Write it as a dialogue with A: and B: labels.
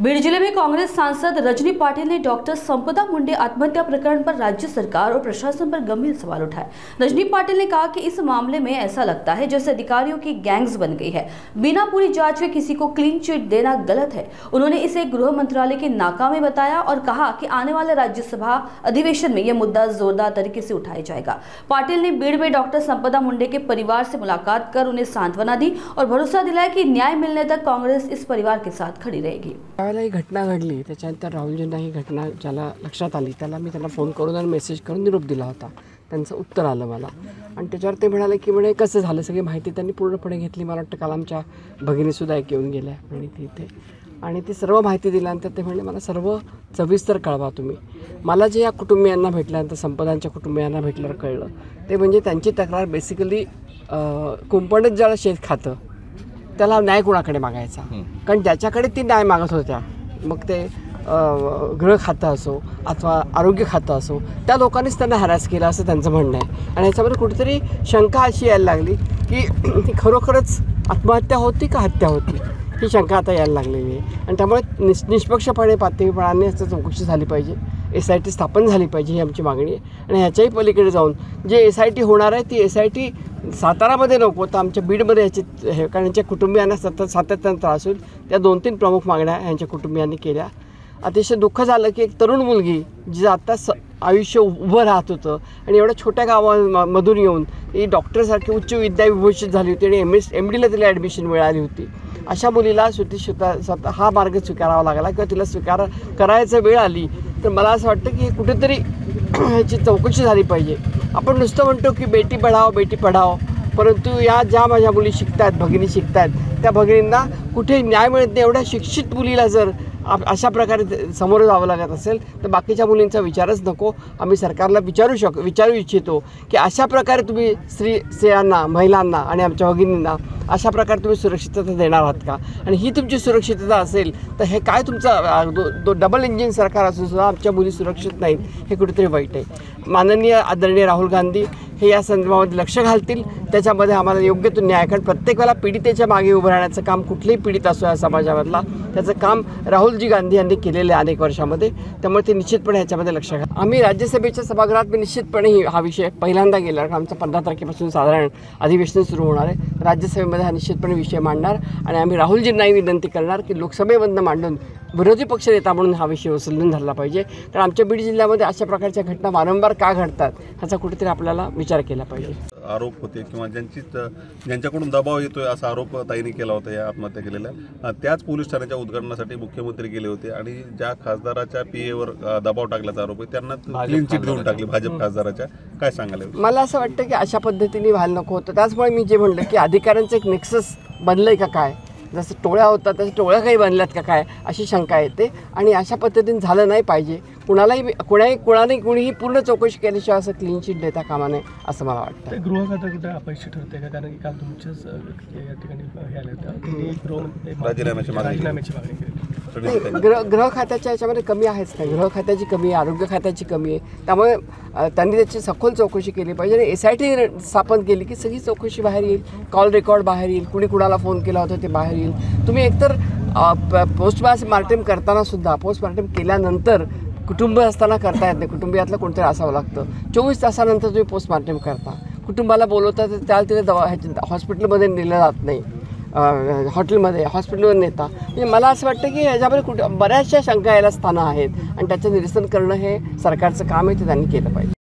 A: बीड जिले में कांग्रेस सांसद रजनी पाटिल ने डॉक्टर संपदा मुंडे आत्महत्या प्रकरण पर राज्य सरकार और प्रशासन पर गंभीर सवाल उठाए। रजनी पाटिल ने कहा कि इस मामले में ऐसा लगता है जैसे अधिकारियों की गैंग्स बन गई है। बिना पूरी जांच में किसी को क्लीन चिट देना गलत है। उन्होंने इसे गृह मंत्रालय की नाकामी बताया और कहा कि आने वाले राज्यसभा अधिवेशन में यह मुद्दा जोरदार तरीके से उठाया जाएगा। पाटिल ने बीड़ में डॉक्टर संपदा मुंडे के परिवार से मुलाकात कर उन्हें सांत्वना दी और भरोसा दिलाया कि न्याय मिलने तक कांग्रेस इस परिवार के साथ खड़ी रहेगी।
B: ही घटना घडली त्याच्यानंतर राहुलजींना ही घटना ज्याला लक्षात आली त्याला मी त्यांना फोन करून आणि मेसेज करून निरोप दिला होता। त्यांचं उत्तर आलं मला आणि त्याच्यावर ते म्हणाले की म्हणे कसं झालं, सगळी माहिती त्यांनी पूर्णपणे घेतली। मला वाटतं काल आमच्या भगिनीसुद्धा एक येऊन गेल्या आणि तिथे आणि ती सर्व माहिती दिल्यानंतर ते म्हणे मला सर्व सविस्तर कळवा तुम्ही। मला जे या कुटुंबियांना भेटल्यानंतर संपदांच्या कुटुंबियांना भेटल्यावर कळलं ते म्हणजे त्यांची तक्रार बेसिकली कुंपणच ज्याला शेत खातं त्याला न्याय कोणाकडे मागायचा, कारण ज्याच्याकडे ती न्याय मागत होत्या मग ते गृह खातं असो अथवा आरोग्य खातं असो त्या लोकांनीच त्यांना हॅरॅस केला असं त्यांचं म्हणणं आहे। आणि याच्यामध्ये कुठेतरी शंका अशी यायला लागली की ती खरोखरच आत्महत्या होती का हत्या होती ही शंका आता यायला लागलेली आहे। आणि त्यामुळे निष्पक्षपणे पातळीपणाने याची चौकशी झाली पाहिजे, SIT स्थापन झाली पाहिजे ही आमची मागणी आहे। आणि ह्याच्याही पलीकडे जाऊन जे SIT होणार आहे ती SIT सातारामध्ये नको तर आमच्या बीडमध्ये याची हे, कारण यांच्या कुटुंबियांना सातत्याने त्रास होईल। त्या 2-3 प्रमुख मागण्या यांच्या कुटुंबियांनी केल्या। अतिशय दुःख झालं की एक तरुण मुलगी जी आता आयुष्य उभं राहत होतं आणि एवढ्या छोट्या गावामधून येऊन ही डॉक्टरसारखी उच्च विद्याविभूषित झाली होती आणि MDला तिला ॲडमिशन मिळाली होती। अशा मुलीला स्वतः हा मार्ग स्वीकारावा लागला किंवा तिला स्वीकार करायची वेळ आली तर मला असं वाटतं की कुठेतरी ह्याची चौकशी झाली पाहिजे। आपण नुसतं म्हणतो की बेटी पढाओ बेटी पढाओ, परंतु या ज्या माझ्या मुली शिकतात, भगिनी शिकतात, त्या भगिनींना कुठे न्याय मिळत नाही। एवढ्या शिक्षित मुलीला जर अशा प्रकारे समोर जावं लागत असेल तर बाकीच्या मुलींचा विचारच नको। आम्ही सरकारला विचारू इच्छितो की अशा प्रकारे तुम्ही स्त्रियांना, महिलांना आणि आमच्या भगिनींना अशा प्रकारे तुम्ही सुरक्षितता देणार आहात का? आणि ही तुमची सुरक्षितता असेल तर हे काय तुमचं डबल इंजिन सरकार असून सुद्धा आमच्या मुली सुरक्षित नाहीत हे कुठेतरी वाईट आहे। माननीय आदरणीय राहुल गांधी हे या संदर्भामध्ये लक्ष घालतील, त्याच्यामध्ये आम्हाला योग्य तो न्याय, कारण प्रत्येक वेळेला पीडितेच्या मागे उभं राहण्याचं काम कुठलेही पीडित असो या समाजामधला त्याचं काम राहुलजी गांधी यांनी केलेलं आहे अनेक वर्षामध्ये, त्यामुळे ते निश्चितपणे ह्याच्यामध्ये लक्ष घाल। आम्ही राज्यसभेच्या सभागृहात मी निश्चितपणे हा विषय पहिल्यांदा गेला, कारण आमचा 15 तारखेपासून साधारण अधिवेशन सुरू होणार आहे। राज्यसभेमध्ये हा निश्चितपणे विषय मांडणार आणि आम्ही राहुलजींनाही विनंती करणार की लोकसभेमधनं मांडून विरोधी पक्षनेता म्हणून हा विषय उचलून धरला पाहिजे, कारण आमच्या बीड जिल्ह्यामध्ये अशा प्रकारच्या घटना वारंवार का घडतात ह्याचा कुठेतरी आपल्याला विचार केला पाहिजे।
C: आरोप होते किंवा ज्यांच्याकडून दबाव येतोय असा आरोप ताईंनी केला होता या आत्महत्या केलेल्या, त्याच पोलीस ठाण्याच्या उद्घाटनासाठी मुख्यमंत्री गेले होते आणि ज्या खासदाराच्या PAवर दबाव टाकल्याचा आरोप आहे त्यांना क्लीन चिट देऊन टाकली भाजप खासदाराच्या, काय सांगाल?
B: मला असं वाटतं की अशा पद्धतीने व्हायला नको होतं। त्याचमुळे मी जे म्हणलं की अधिकाऱ्यांचं एक नेक्सस बनलंय का काय, जसं टोळ्या होतात तसं टोळ्या काही बनल्यात का काय अशी शंका येते आणि अशा पद्धतीने झालं नाही पाहिजे। कुणीही पूर्ण चौकशी केल्याशिवाय असं क्लीन चिट देता कामा नये असं मला वाटतं।
D: गृह खातं कुठे अपयशी ठरते का? कारण की काल तुमच्याच या ठिकाणी राजीनाम्याची मागणी केली।
B: गृह खात्याच्या याच्यामध्ये कमी आहेच नाही, गृह खात्याची कमी आहे, आरोग्य खात्याची कमी आहे, त्यामुळे त्यांनी त्याची सखोल चौकशी केली पाहिजे आणि SIT स्थापन केली की सगळी चौकशी बाहेर येईल, कॉल रेकॉर्ड बाहेर येईल, कुणाला फोन केला होता ते बाहेर येईल। तुम्ही एकतर पोस्टमार्टम करताना सुद्धा पोस्टमार्टम केल्यानंतर कुटुंब असताना करता येत नाही, कुटुंबियातलं कोणतरी असावं लागतं। 24 तासानंतर तुम्ही पोस्टमार्टम करता, कुटुंबाला बोलवता तर त्याला तिला हॉस्पिटलमध्ये नेलं जात नाही, हॉस्पिटलवर नेता। म्हणजे मला असं वाटतं की याच्यामध्ये बऱ्याचशा शंका यायला स्थानं आहेत आणि त्याचं निरसन करणं हे सरकारचं काम आहे, ते त्यांनी केलं पाहिजे।